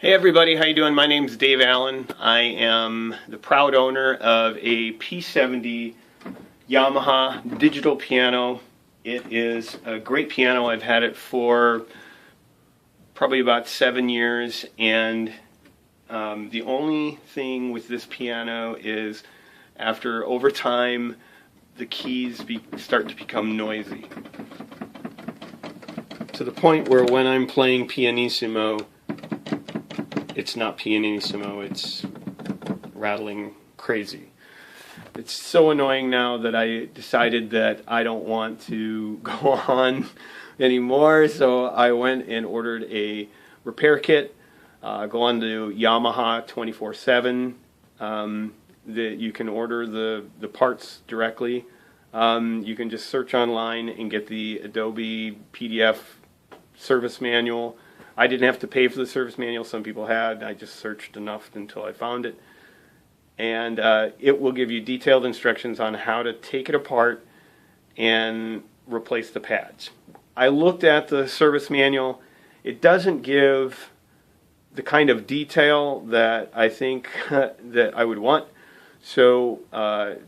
Hey everybody, how you doing? My name's Dave Allen. I am the proud owner of a P70 Yamaha digital piano. It is a great piano. I've had it for probably about 7 years, and the only thing with this piano is over time the keys start to become noisy, to the point where when I'm playing pianissimo, it's not pianissimo, it's rattling crazy. It's so annoying now that I decided that I don't want to go on anymore, so I went and ordered a repair kit. Go on to Yamaha 24/7. You can order the parts directly. You can just search online and get the Adobe PDF service manual. I didn't have to pay for the service manual. Some people had. I just searched enough until I found it. And it will give you detailed instructions on how to take it apart and replace the pads. I looked at the service manual. It doesn't give the kind of detail that I think that I would want. So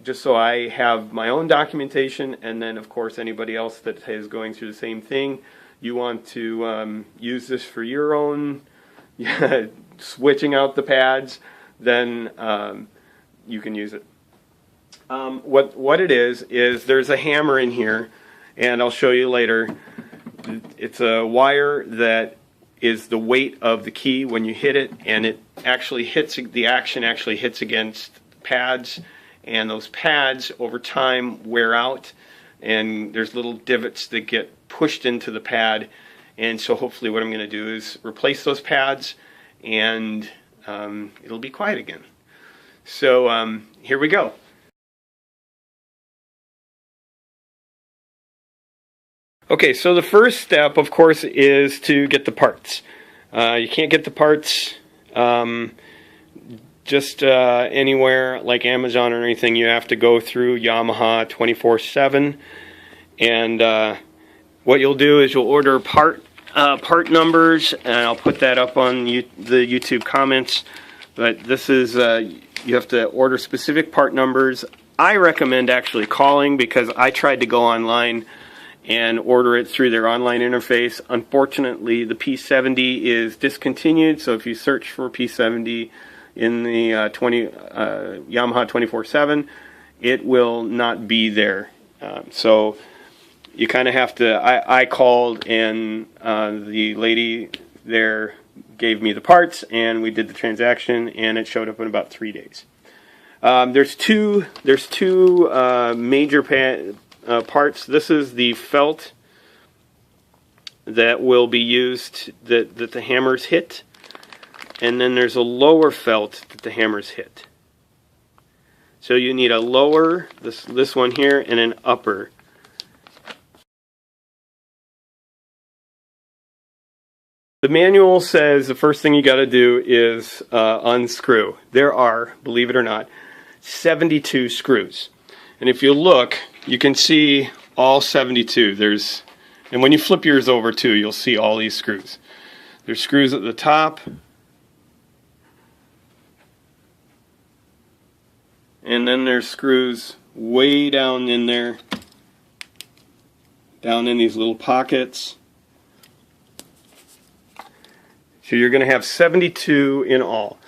just so I have my own documentation, and then of course anybody else that is going through the same thing, you want to use this for your own switching out the pads, then you can use it. What it is there's a hammer in here, and I'll show you later. It's a wire that is the weight of the key when you hit it, and it actually hits, the action actually hits against pads, and those pads over time wear out, and there's little divots that get pushed into the pad, and so hopefully what I'm going to do is replace those pads, and it'll be quiet again. So here we go. Okay, so the first step, of course, is to get the parts. You can't get the parts just anywhere like Amazon or anything. You have to go through Yamaha 24/7, and what you'll do is you'll order part numbers, and I'll put that up on the YouTube comments. But this is you have to order specific part numbers. I recommend actually calling, because I tried to go online and order it through their online interface. Unfortunately, the P70 is discontinued, so if you search for P70 in the Yamaha 24/7, it will not be there. So you kind of have to, I called, and the lady there gave me the parts, and we did the transaction, and it showed up in about 3 days. There's two major parts. This is the felt that will be used, that the hammers hit, and then there's a lower felt that the hammers hit. So you need a lower, this one here, and an upper. The manual says the first thing you got to do is unscrew. There are, believe it or not, 72 screws. And if you look, you can see all 72. And when you flip yours over too, you'll see all these screws. There's screws at the top, and then there's screws way down in there, down in these little pockets. So you're going to have 72 in all.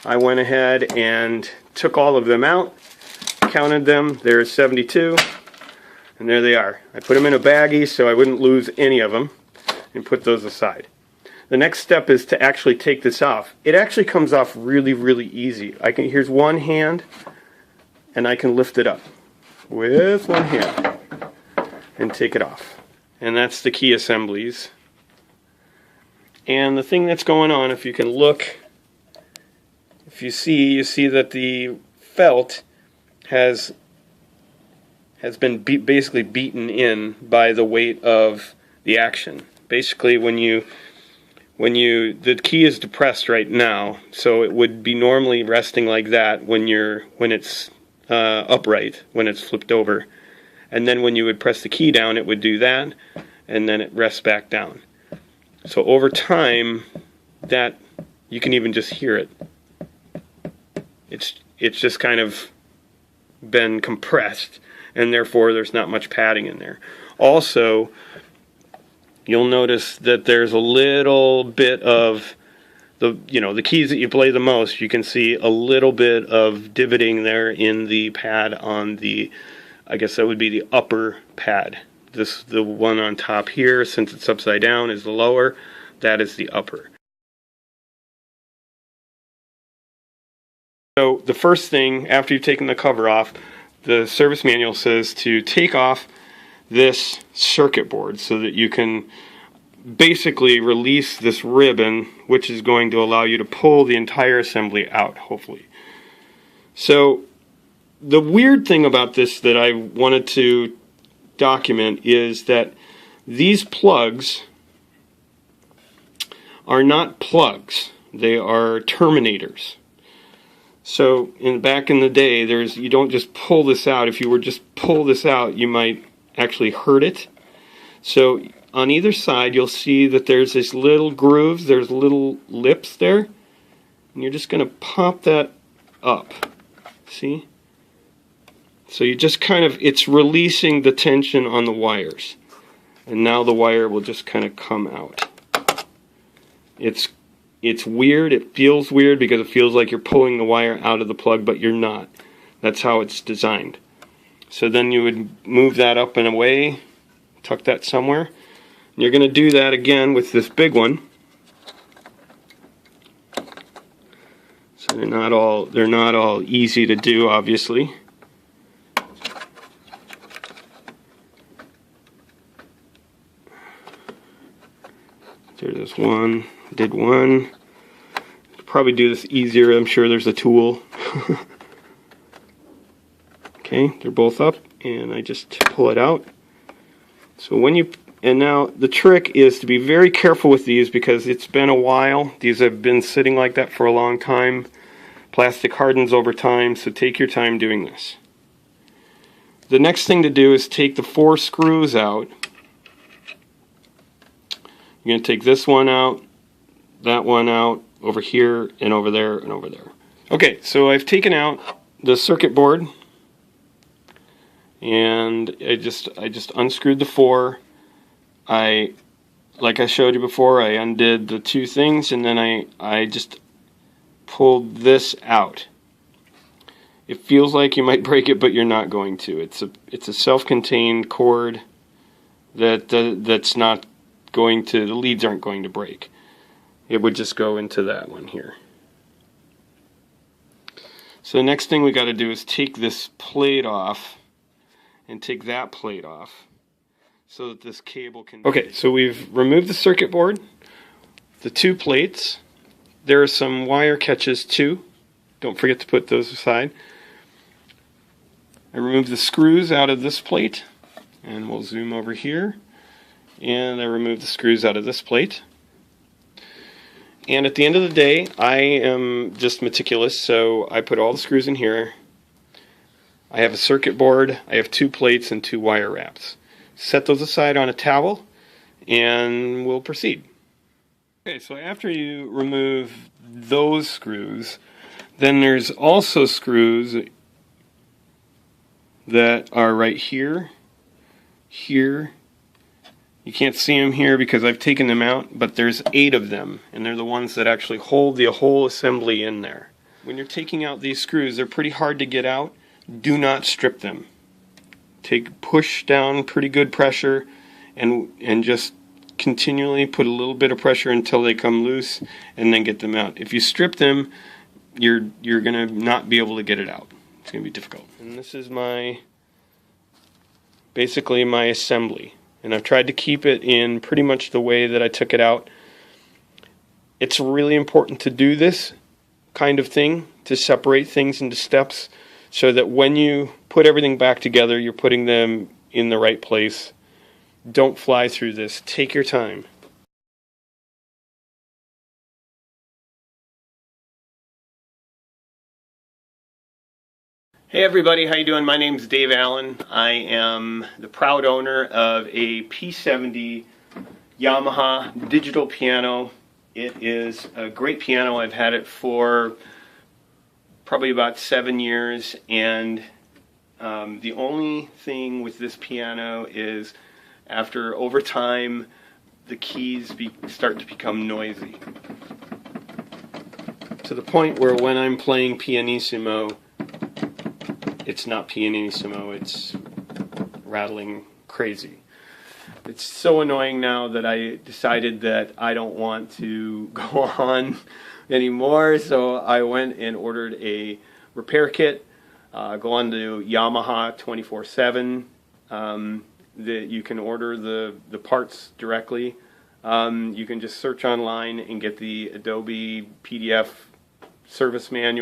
I went ahead and took all of them out, counted them. There's 72, and there they are. I put them in a baggie so I wouldn't lose any of them, and put those aside. The next step is to actually take this off. It actually comes off really, really easy. Here's one hand, and I can lift it up with one hand and take it off. And that's the key assemblies. And the thing that's going on, if you can look, you see that the felt has been basically beaten in by the weight of the action. Basically, the key is depressed right now, so it would be normally resting like that when it's upright, when it's flipped over, and then when you would press the key down, it would do that, and then it rests back down. So over time, that You can even just hear it. It's just kind of been compressed, and therefore there's not much padding in there. Also, you'll notice that there's a little bit of the keys that you play the most. You can see a little bit of divoting there in the pad on the, I guess that would be the upper pad. The one on top here, since it's upside down, is the lower. That is the upper. So the first thing, after you've taken the cover off, the service manual says to take off this circuit board so that you can basically release this ribbon, which is going to allow you to pull the entire assembly out, hopefully. So the weird thing about this that I wanted to document is that these plugs are not plugs, they are terminators. So back in the day, you don't just pull this out. If you were just pull this out, you might actually hurt it. So on either side, you'll see that there's this little grooves, there's little lips there, and you're just going to pop that up. See? So you just kind of, it's releasing the tension on the wires. And now the wire will just kind of come out. It's weird, it feels weird because it feels like you're pulling the wire out of the plug, but you're not. That's how it's designed. So then you would move that up and away, tuck that somewhere. And you're going to do that again with this big one. So they're not all easy to do, obviously. There's one, did one. Probably do this easier, I'm sure there's a tool. Okay, they're both up, and I just pull it out. So and now the trick is to be very careful with these because it's been a while. These have been sitting like that for a long time. Plastic hardens over time, so take your time doing this. The next thing to do is take the 4 screws out. You're going to take this one out, that one out, over here, and over there, and over there. Okay, so I've taken out the circuit board, and I just unscrewed the 4. Like I showed you before, I undid the 2 things, and then I just pulled this out. It feels like you might break it, but you're not going to. It's a self-contained cord that's not going to, the leads aren't going to break. It would just go into that one here. So the next thing we got to do is take this plate off and take that plate off so that this cable can... Okay, so we've removed the circuit board, the 2 plates. There are some wire catches too. Don't forget to put those aside. I removed the screws out of this plate, and we'll zoom over here. And I removed the screws out of this plate. And at the end of the day, I am just meticulous, so I put all the screws in here. I have a circuit board, I have 2 plates and 2 wire wraps. Set those aside on a towel, and we'll proceed. Okay, so after you remove those screws, then there's also screws that are right here, here. You can't see them here because I've taken them out, but there's 8 of them, and they're the ones that actually hold the whole assembly in there. When you're taking out these screws, they're pretty hard to get out. Do not strip them. Push down pretty good pressure, and just continually put a little bit of pressure until they come loose, and then get them out. If you strip them, you're gonna not be able to get it out. It's gonna be difficult. And this is basically my assembly. And I've tried to keep it in pretty much the way that I took it out. It's really important to do this kind of thing, to separate things into steps, so that when you put everything back together, you're putting them in the right place. Don't fly through this. Take your time. Hey everybody, how you doing? My name's Dave Allen. I am the proud owner of a P70 Yamaha digital piano It is a great piano. I've had it for probably about 7 years, and the only thing with this piano is over time the keys start to become noisy, to the point where when I'm playing pianissimo, it's not pianissimo, it's rattling crazy. It's so annoying now that I decided that I don't want to go on anymore, so I went and ordered a repair kit. Go on to Yamaha 24/7. That you can order the parts directly. You can just search online and get the Adobe PDF service manual.